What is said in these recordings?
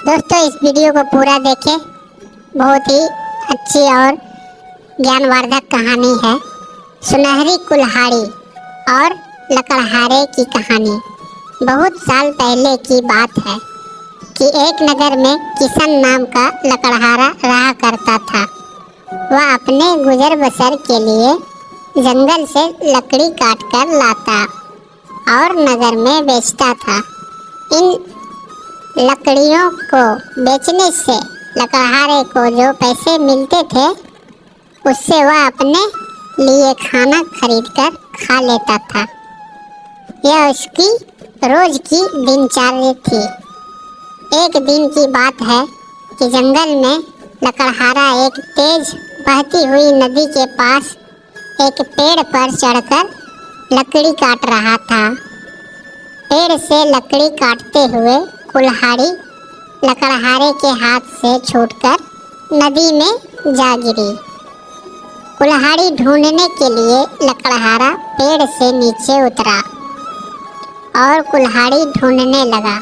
दोस्तों, इस वीडियो को पूरा देखें। बहुत ही अच्छी और ज्ञानवर्धक कहानी है। सुनहरी कुल्हाड़ी और लकड़हारे की कहानी। बहुत साल पहले की बात है कि एक नगर में किशन नाम का लकड़हारा रहा करता था। वह अपने गुजर बसर के लिए जंगल से लकड़ी काट कर लाता और नगर में बेचता था। इन लकड़ियों को बेचने से लकड़हारे को जो पैसे मिलते थे, उससे वह अपने लिए खाना खरीदकर खा लेता था। यह उसकी रोज की दिनचर्या थी। एक दिन की बात है कि जंगल में लकड़हारा एक तेज बहती हुई नदी के पास एक पेड़ पर चढ़कर लकड़ी काट रहा था। पेड़ से लकड़ी काटते हुए कुल्हाड़ी लकड़हारे के हाथ से छूटकर नदी में जा गिरी। कुल्हाड़ी ढूंढने के लिए लकड़हारा पेड़ से नीचे उतरा और कुल्हाड़ी ढूंढने लगा,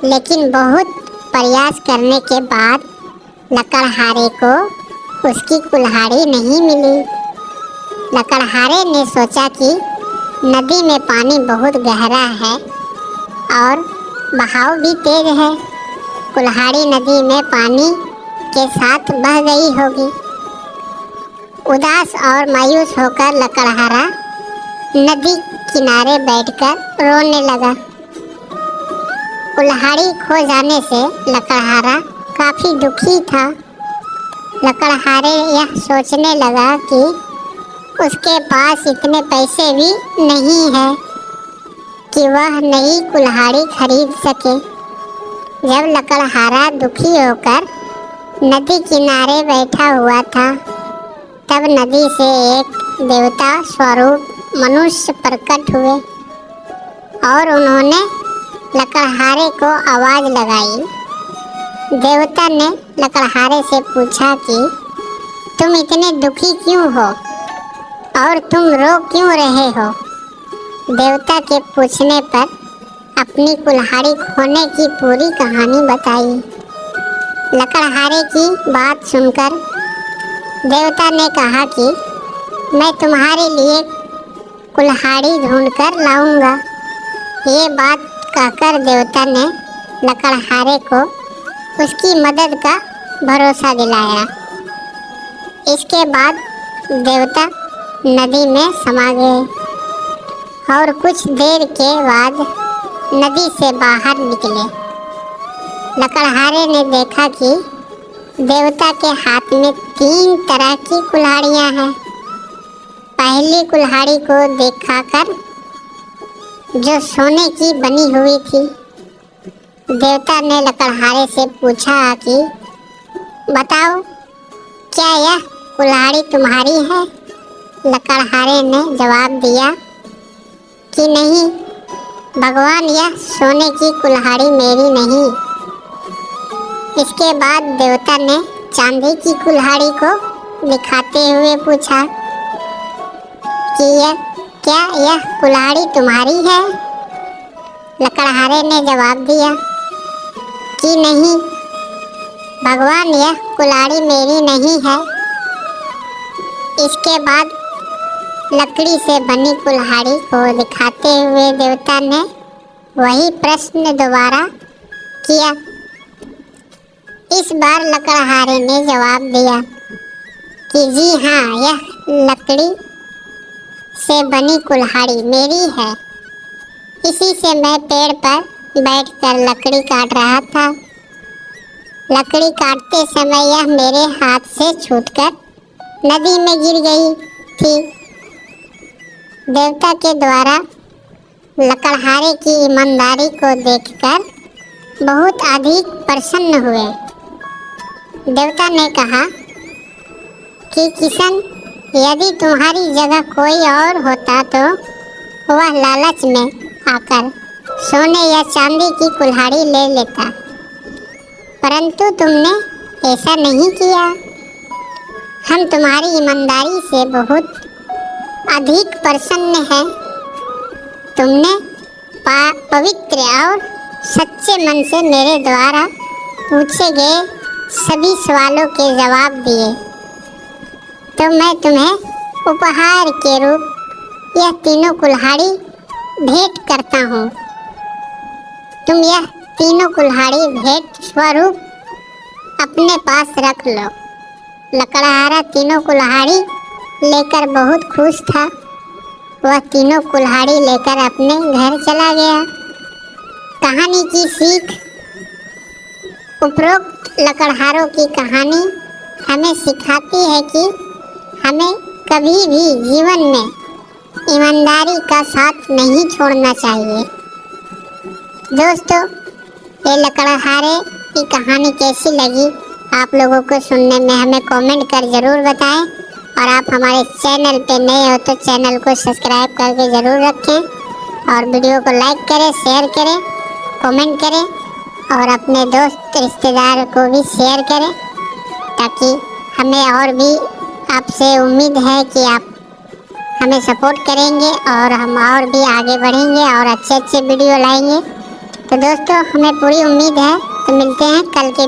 लेकिन बहुत प्रयास करने के बाद लकड़हारे को उसकी कुल्हाड़ी नहीं मिली। लकड़हारे ने सोचा कि नदी में पानी बहुत गहरा है और बहाव भी तेज है। कुल्हाड़ी नदी में पानी के साथ बह गई होगी। उदास और मायूस होकर लकड़हारा नदी किनारे बैठकर रोने लगा। कुल्हाड़ी खो जाने से लकड़हारा काफ़ी दुखी था। लकड़हारे यह सोचने लगा कि उसके पास इतने पैसे भी नहीं है कि वह नई कुल्हाड़ी खरीद सके। जब लकड़हारा दुखी होकर नदी किनारे बैठा हुआ था, तब नदी से एक देवता स्वरूप मनुष्य प्रकट हुए और उन्होंने लकड़हारे को आवाज़ लगाई। देवता ने लकड़हारे से पूछा कि तुम इतने दुखी क्यों हो और तुम रो क्यों रहे हो। देवता के पूछने पर अपनी कुल्हाड़ी खोने की पूरी कहानी बताई। लकड़हारे की बात सुनकर देवता ने कहा कि मैं तुम्हारे लिए कुल्हाड़ी ढूंढकर लाऊंगा। ये बात कहकर देवता ने लकड़हारे को उसकी मदद का भरोसा दिलाया। इसके बाद देवता नदी में समा गए और कुछ देर के बाद नदी से बाहर निकले। लकड़हारे ने देखा कि देवता के हाथ में 3 तरह की कुल्हाड़ियाँ हैं। पहली कुल्हाड़ी को दिखाकर जो सोने की बनी हुई थी, देवता ने लकड़हारे से पूछा कि बताओ, क्या यह कुल्हाड़ी तुम्हारी है। लकड़हारे ने जवाब दिया कि नहीं भगवान, यह सोने की कुल्हाड़ी मेरी नहीं। इसके बाद देवता ने चांदी की कुल्हाड़ी को दिखाते हुए पूछा कि क्या यह कुल्हाड़ी तुम्हारी है। लकड़हारे ने जवाब दिया कि नहीं भगवान, यह कुल्हाड़ी मेरी नहीं है। इसके बाद लकड़ी से बनी कुल्हाड़ी को दिखाते हुए देवता ने वही प्रश्न दोबारा किया। इस बार लकड़हारे ने जवाब दिया कि जी हाँ, यह लकड़ी से बनी कुल्हाड़ी मेरी है। इसी से मैं पेड़ पर बैठकर लकड़ी काट रहा था। लकड़ी काटते समय यह मेरे हाथ से छूटकर नदी में गिर गई थी। देवता के द्वारा लकड़हारे की ईमानदारी को देखकर बहुत अधिक प्रसन्न हुए। देवता ने कहा कि किशन, यदि तुम्हारी जगह कोई और होता तो वह लालच में आकर सोने या चांदी की कुल्हाड़ी ले लेता, परंतु तुमने ऐसा नहीं किया। हम तुम्हारी ईमानदारी से बहुत अधिक प्रसन्न हैं। तुमने पवित्र और सच्चे मन से मेरे द्वारा पूछे गए सभी सवालों के जवाब दिए तो मैं तुम्हें उपहार के रूप यह तीनों कुल्हाड़ी भेंट करता हूँ। तुम यह तीनों कुल्हाड़ी भेंट स्वरूप अपने पास रख लो। लकड़हारा तीनों कुल्हाड़ी लेकर बहुत खुश था। वह तीनों कुल्हाड़ी लेकर अपने घर चला गया। कहानी की सीख। उपरोक्त लकड़हारों की कहानी हमें सिखाती है कि हमें कभी भी जीवन में ईमानदारी का साथ नहीं छोड़ना चाहिए। दोस्तों, ये लकड़हारे की कहानी कैसी लगी आप लोगों को सुनने में हमें कमेंट कर ज़रूर बताएं। और आप हमारे चैनल पे नए हो तो चैनल को सब्सक्राइब करके ज़रूर रखें और वीडियो को लाइक करें, शेयर करें, कमेंट करें और अपने दोस्त रिश्तेदार को भी शेयर करें, ताकि हमें और भी आपसे उम्मीद है कि आप हमें सपोर्ट करेंगे और हम और भी आगे बढ़ेंगे और अच्छे अच्छे वीडियो लाएंगे। तो दोस्तों, हमें पूरी उम्मीद है। तो मिलते हैं कल के